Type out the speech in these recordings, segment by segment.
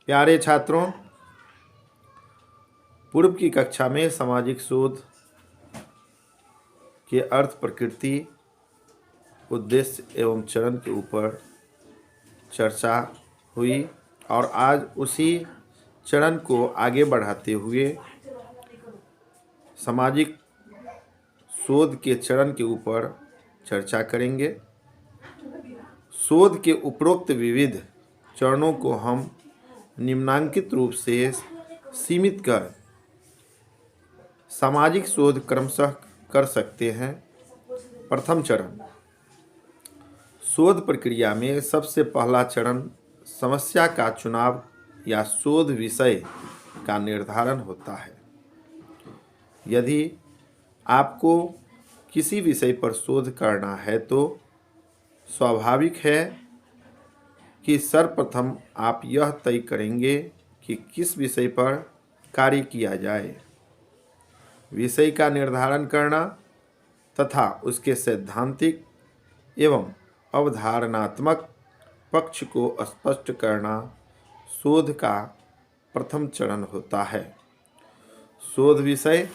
प्यारे छात्रों, पूर्व की कक्षा में सामाजिक शोध के अर्थ, प्रकृति, उद्देश्य एवं चरण के ऊपर चर्चा हुई और आज उसी चरण को आगे बढ़ाते हुए सामाजिक शोध के चरण के ऊपर चर्चा करेंगे। शोध के उपरोक्त विविध चरणों को हम निम्नांकित रूप से सीमित कर सामाजिक शोध क्रमशः कर सकते हैं। प्रथम चरण, शोध प्रक्रिया में सबसे पहला चरण समस्या का चुनाव या शोध विषय का निर्धारण होता है। यदि आपको किसी विषय पर शोध करना है तो स्वाभाविक है कि सर्वप्रथम आप यह तय करेंगे कि किस विषय पर कार्य किया जाए। विषय का निर्धारण करना तथा उसके सैद्धांतिक एवं अवधारणात्मक पक्ष को स्पष्ट करना शोध का प्रथम चरण होता है। शोध विषय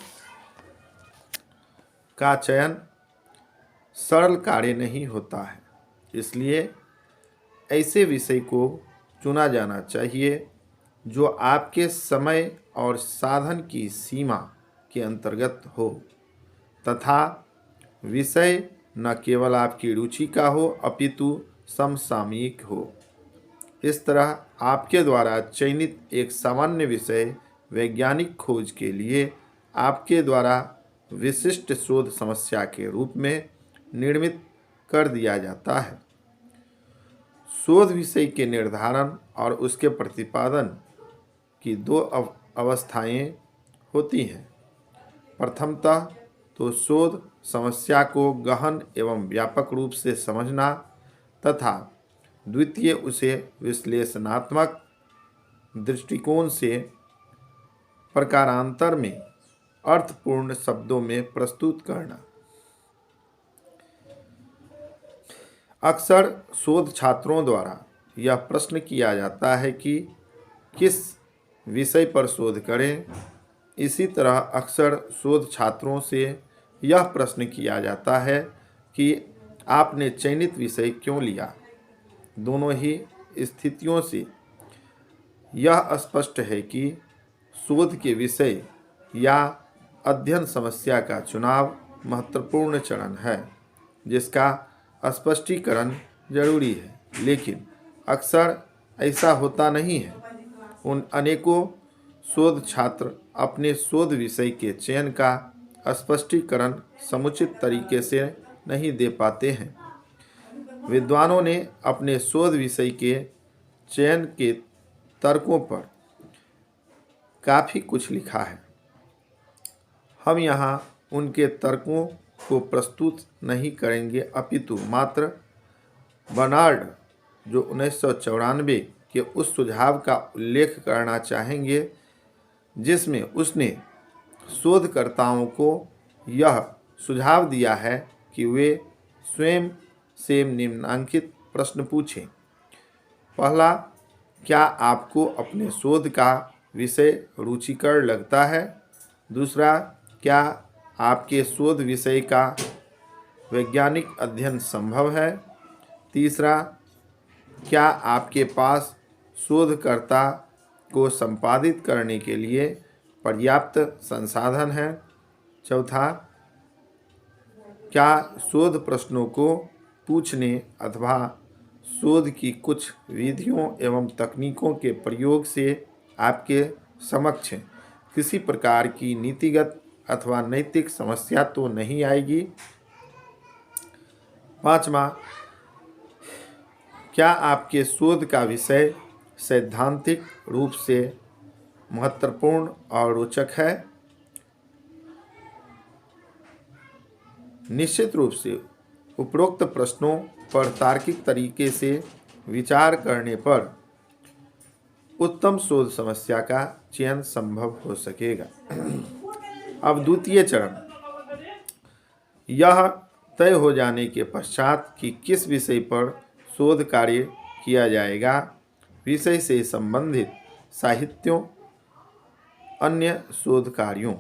का चयन सरल कार्य नहीं होता है, इसलिए ऐसे विषय को चुना जाना चाहिए जो आपके समय और साधन की सीमा के अंतर्गत हो तथा विषय न केवल आपकी रुचि का हो अपितु समसामयिक हो। इस तरह आपके द्वारा चयनित एक सामान्य विषय वैज्ञानिक खोज के लिए आपके द्वारा विशिष्ट शोध समस्या के रूप में निर्मित कर दिया जाता है। शोध विषय के निर्धारण और उसके प्रतिपादन की दो अवस्थाएं होती हैं। प्रथमतः तो शोध समस्या को गहन एवं व्यापक रूप से समझना तथा द्वितीय उसे विश्लेषणात्मक दृष्टिकोण से प्रकारांतर में अर्थपूर्ण शब्दों में प्रस्तुत करना। अक्सर शोध छात्रों द्वारा यह प्रश्न किया जाता है कि किस विषय पर शोध करें। इसी तरह अक्सर शोध छात्रों से यह प्रश्न किया जाता है कि आपने चयनित विषय क्यों लिया। दोनों ही स्थितियों से यह स्पष्ट है कि शोध के विषय या अध्ययन समस्या का चुनाव महत्वपूर्ण चरण है जिसका स्पष्टीकरण जरूरी है, लेकिन अक्सर ऐसा होता नहीं है। उन अनेकों शोध छात्र अपने शोध विषय के चयन का स्पष्टीकरण समुचित तरीके से नहीं दे पाते हैं। विद्वानों ने अपने शोध विषय के चयन के तर्कों पर काफ़ी कुछ लिखा है। हम यहाँ उनके तर्कों को प्रस्तुत नहीं करेंगे अपितु मात्र बर्नार्ड जो 1994 के उस सुझाव का उल्लेख करना चाहेंगे जिसमें उसने शोधकर्ताओं को यह सुझाव दिया है कि वे स्वयं से निम्नांकित प्रश्न पूछें। पहला, क्या आपको अपने शोध का विषय रुचिकर लगता है? दूसरा, क्या आपके शोध विषय का वैज्ञानिक अध्ययन संभव है? तीसरा, क्या आपके पास शोधकर्ता को संपादित करने के लिए पर्याप्त संसाधन हैं? चौथा, क्या शोध प्रश्नों को पूछने अथवा शोध की कुछ विधियों एवं तकनीकों के प्रयोग से आपके समक्ष किसी प्रकार की नीतिगत अथवा नैतिक समस्या तो नहीं आएगी? पांचवा, क्या आपके शोध का विषय सैद्धांतिक रूप से महत्वपूर्ण और रोचक है? निश्चित रूप से उपरोक्त प्रश्नों पर तार्किक तरीके से विचार करने पर उत्तम शोध समस्या का चयन संभव हो सकेगा। अब द्वितीय चरण, यह तय हो जाने के पश्चात कि किस विषय पर शोध कार्य किया जाएगा, विषय से संबंधित साहित्यों, अन्य शोध कार्यों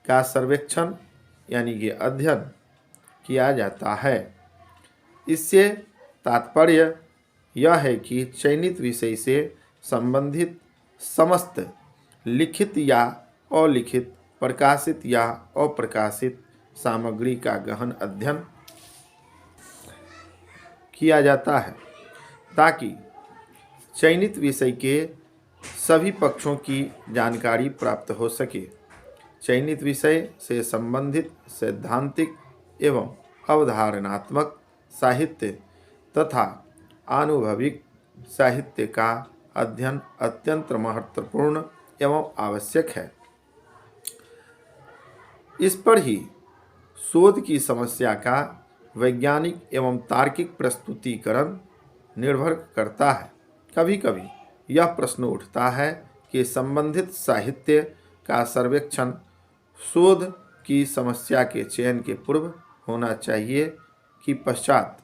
का सर्वेक्षण यानी कि अध्ययन किया जाता है। इससे तात्पर्य यह है कि चयनित विषय से संबंधित समस्त लिखित या अलिखित, प्रकाशित या अप्रकाशित सामग्री का गहन अध्ययन किया जाता है ताकि चयनित विषय के सभी पक्षों की जानकारी प्राप्त हो सके। चयनित विषय से संबंधित सैद्धांतिक एवं अवधारणात्मक साहित्य तथा आनुभविक साहित्य का अध्ययन अत्यंत महत्वपूर्ण एवं आवश्यक है। इस पर ही शोध की समस्या का वैज्ञानिक एवं तार्किक प्रस्तुतिकरण निर्भर करता है। कभी कभी यह प्रश्न उठता है कि संबंधित साहित्य का सर्वेक्षण शोध की समस्या के चयन के पूर्व होना चाहिए कि पश्चात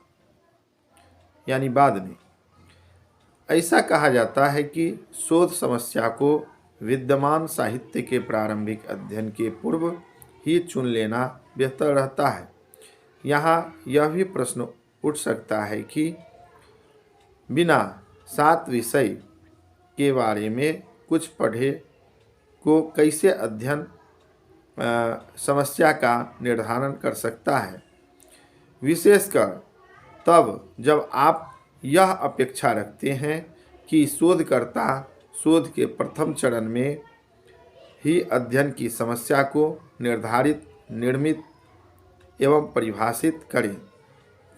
यानी बाद में। ऐसा कहा जाता है कि शोध समस्या को विद्यमान साहित्य के प्रारंभिक अध्ययन के पूर्व ही चुन लेना बेहतर रहता है। यहाँ यह भी प्रश्न उठ सकता है कि बिना 7 विषय के बारे में कुछ पढ़े को कैसे अध्ययन समस्या का निर्धारण कर सकता है, विशेषकर तब जब आप यह अपेक्षा रखते हैं कि शोधकर्ता शोध के प्रथम चरण में ही अध्ययन की समस्या को निर्धारित, निर्मित एवं परिभाषित करें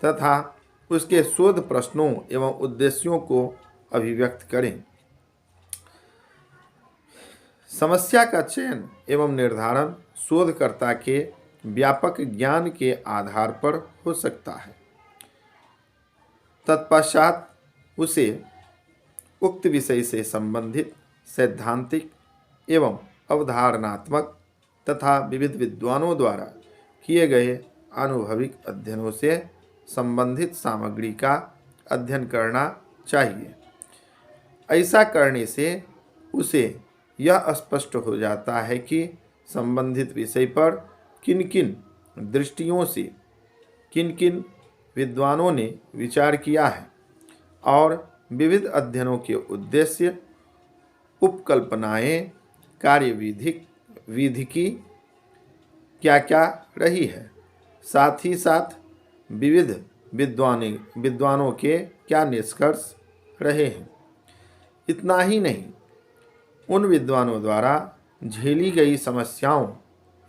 तथा उसके शोध प्रश्नों एवं उद्देश्यों को अभिव्यक्त करें। समस्या का चयन एवं निर्धारण शोधकर्ता के व्यापक ज्ञान के आधार पर हो सकता है। तत्पश्चात उसे उक्त विषय से संबंधित सैद्धांतिक एवं अवधारणात्मक तथा विविध विद्वानों द्वारा किए गए आनुभविक अध्ययनों से संबंधित सामग्री का अध्ययन करना चाहिए। ऐसा करने से उसे यह स्पष्ट हो जाता है कि संबंधित विषय पर किन किन दृष्टियों से किन किन विद्वानों ने विचार किया है और विविध अध्ययनों के उद्देश्य, उपकल्पनाएं, कार्यविधि क्या क्या रही है, साथ ही साथ विविध विद्वानों के क्या निष्कर्ष रहे हैं। इतना ही नहीं, उन विद्वानों द्वारा झेली गई समस्याओं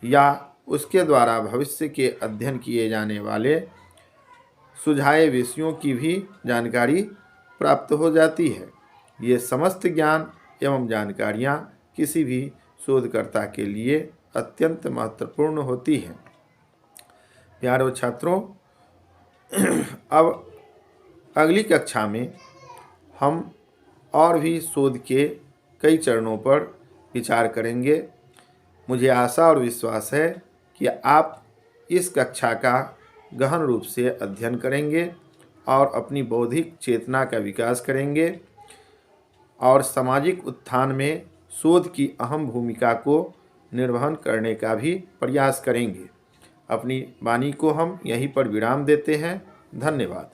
या उसके द्वारा भविष्य के अध्ययन किए जाने वाले सुझाए विषयों की भी जानकारी प्राप्त हो जाती है। ये समस्त ज्ञान एवं जानकारियाँ किसी भी शोधकर्ता के लिए अत्यंत महत्वपूर्ण होती हैं। प्यारे छात्रों, अब अगली कक्षा में हम और भी शोध के कई चरणों पर विचार करेंगे। मुझे आशा और विश्वास है कि आप इस कक्षा का गहन रूप से अध्ययन करेंगे और अपनी बौद्धिक चेतना का विकास करेंगे और सामाजिक उत्थान में शोध की अहम भूमिका को निर्वहन करने का भी प्रयास करेंगे। अपनी वाणी को हम यहीं पर विराम देते हैं। धन्यवाद।